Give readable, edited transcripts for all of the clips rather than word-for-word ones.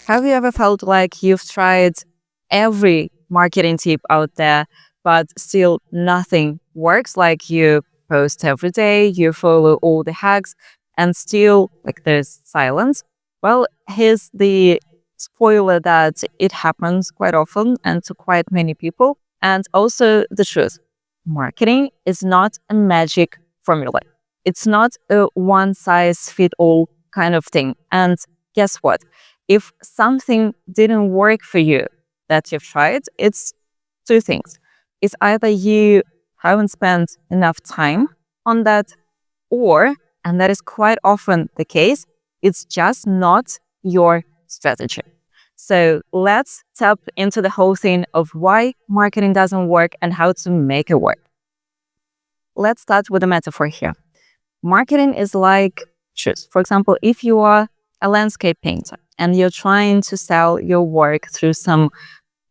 Have you ever felt like you've tried every marketing tip out there, but still nothing works? Like you post every day, you follow all the hacks, and still like there's silence. Well, here's the spoiler that it happens quite often and to quite many people. And also the truth. Marketing is not a magic formula. It's not a one size fit all kind of thing. And guess what? If something didn't work for you that you've tried, it's two things. It's either you haven't spent enough time on that, or, and that is quite often the case, it's just not your strategy. So let's tap into the whole thing of why marketing doesn't work and how to make it work. Let's start with a metaphor here. Marketing is like shoes. For example, if you are a landscape painter and you're trying to sell your work through some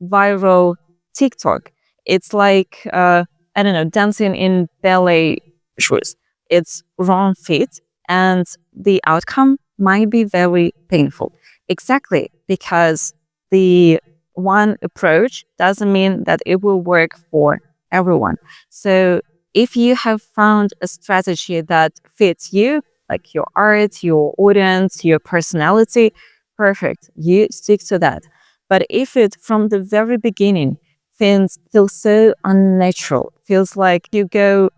viral TikTok, it's like, I don't know, dancing in ballet shoes. It's wrong fit and the outcome might be very painful. Exactly, because the one approach doesn't mean that it will work for everyone. So if you have found a strategy that fits you, like your art, your audience, your personality, perfect, you stick to that. But if it from the very beginning feels so unnatural, feels like you go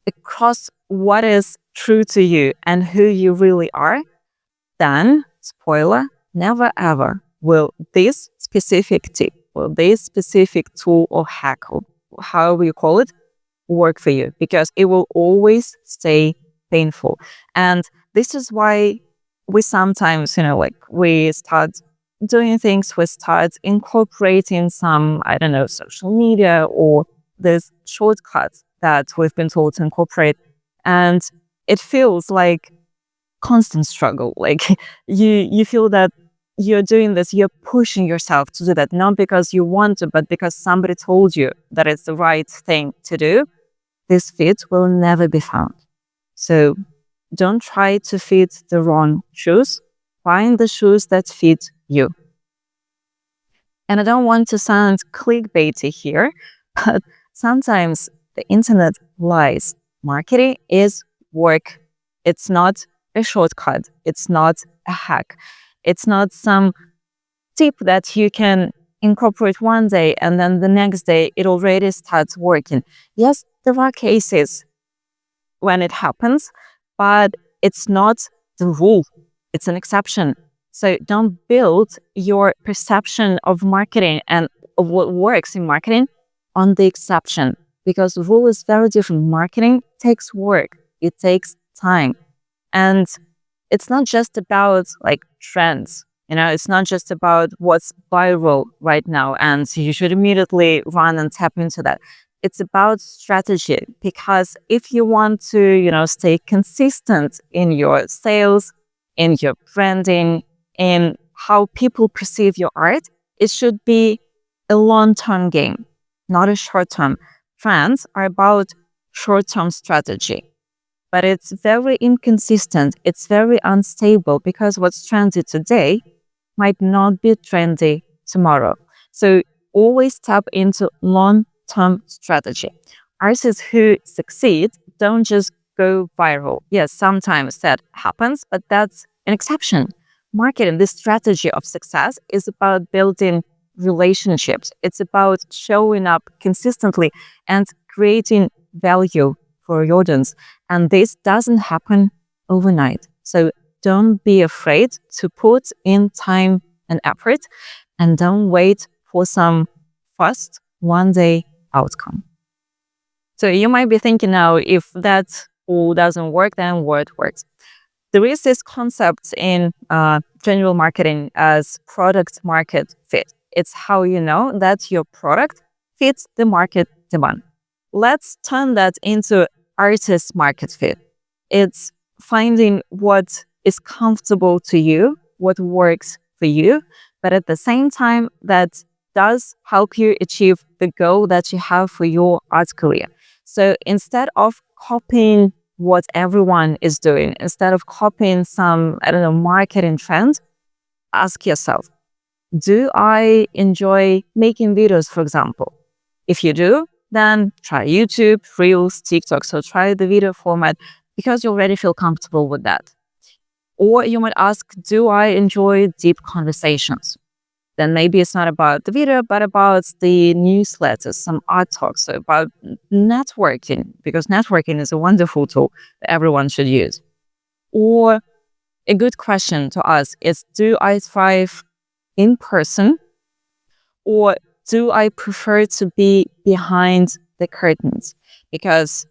across what is true to you and who you really are, then, spoiler, never ever will this specific tip, will this specific tool or hack, or however you call it, work for you, because it will always stay painful. And this is why we sometimes, like we start doing things, we start incorporating some, I don't know, social media or there's shortcuts that we've been told to incorporate. And it feels like constant struggle. Like you feel that you're doing this, you're pushing yourself to do that, not because you want to, but because somebody told you that it's the right thing to do. This fit will never be found. So don't try to fit the wrong shoes. Find the shoes that fit you. And I don't want to sound clickbaity here, but sometimes the internet lies. Marketing is work. It's not a shortcut. It's not a hack. It's not some tip that you can incorporate one day and then the next day it already starts working. Yes, there are cases when it happens, but it's not the rule. It's an exception. So don't build your perception of marketing and of what works in marketing on the exception, because the rule is very different. Marketing takes work. It takes time. And it's not just about like trends. It's not just about what's viral right now and you should immediately run and tap into that. It's about strategy, because if you want to, stay consistent in your sales, in your branding, in how people perceive your art, it should be a long-term game, not a short-term. Trends are about short-term strategy. But it's very inconsistent. It's very unstable, because what's trendy today might not be trendy tomorrow. So always tap into long-term strategy. Artists who succeed don't just go viral. Yes, sometimes that happens, but that's an exception. Marketing, this strategy of success, is about building relationships. It's about showing up consistently and creating value for your audience. And this doesn't happen overnight. So don't be afraid to put in time and effort, and don't wait for some fast one-day outcome. So you might be thinking now, if that all doesn't work, then what works? There is this concept in general marketing as product market fit. It's how you know that your product fits the market demand. Let's turn that into artist market fit. It's finding what is comfortable to you, what works for you, but at the same time that does help you achieve the goal that you have for your art career. So instead of copying what everyone is doing, instead of copying some, marketing trend, ask yourself, do I enjoy making videos, for example? If you do, then try YouTube, Reels, TikTok. So try the video format because you already feel comfortable with that. Or you might ask, do I enjoy deep conversations? Then maybe it's not about the video, but about the newsletters, some art talks, so about networking, because networking is a wonderful tool that everyone should use. Or a good question to ask is, do I thrive in person, or do I prefer to be behind the curtains? Because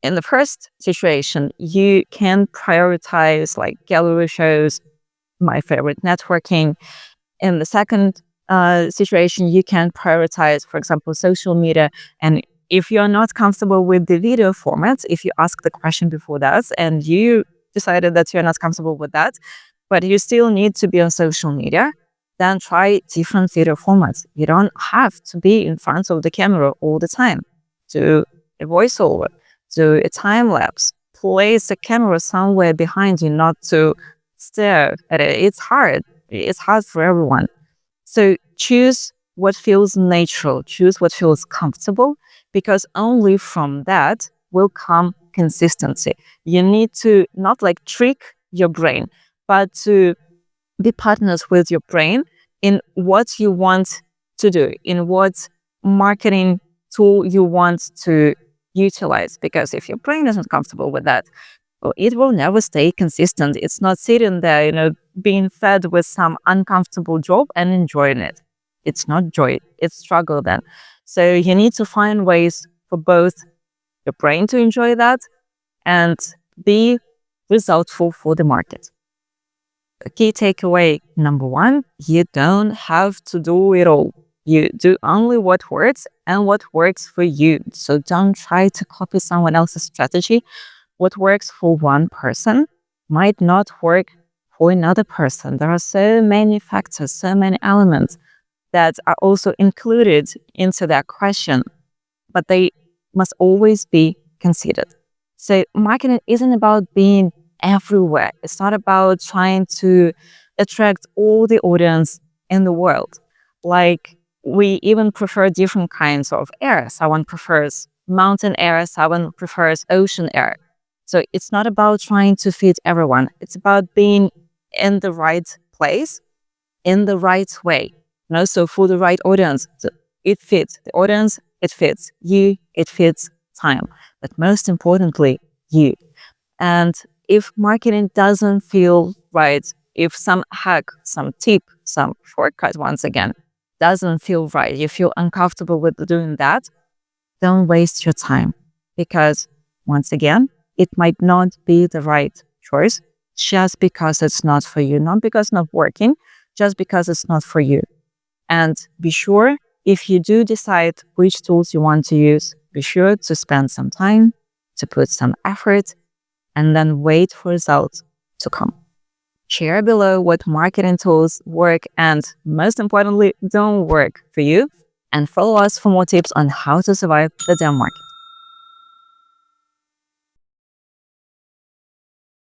in the first situation, you can prioritize like gallery shows, my favorite networking. In the second situation, you can prioritize, for example, social media. And if you're not comfortable with the video format, if you ask the question before that and you decided that you're not comfortable with that, but you still need to be on social media, then try different video formats. You don't have to be in front of the camera all the time. Do a voiceover, do a time lapse, place the camera somewhere behind you, not to stare at it. It's hard. It's hard for everyone. So choose what feels natural, choose what feels comfortable, because only from that will come consistency. You need to not like trick your brain, but to be partners with your brain in what you want to do, in what marketing tool you want to utilize. Because if your brain isn't comfortable with that, well, it will never stay consistent. It's not sitting there, being fed with some uncomfortable job and enjoying it. It's not joy, it's struggle then. So you need to find ways for both your brain to enjoy that and be resultful for the market. A key takeaway number one, you don't have to do it all. You do only what works and what works for you. So don't try to copy someone else's strategy. What works for one person might not work for another person. There are so many factors, so many elements that are also included into that question, but they must always be considered. So marketing isn't about being everywhere. It's not about trying to attract all the audience in the world. Like, we even prefer different kinds of air. Someone prefers mountain air, someone prefers ocean air. So it's not about trying to fit everyone. It's about being in the right place, in the right way. So for the right audience, it fits the audience, it fits you, it fits time. But most importantly, you. And if marketing doesn't feel right, if some hack, some tip, some shortcut, once again, doesn't feel right, you feel uncomfortable with doing that, don't waste your time. Because once again, it might not be the right choice just because it's not for you, not because it's not working, just because it's not for you. And be sure, if you do decide which tools you want to use, be sure to spend some time, to put some effort, and then wait for results to come. Share below what marketing tools work and, most importantly, don't work for you. And follow us for more tips on how to survive the damn market.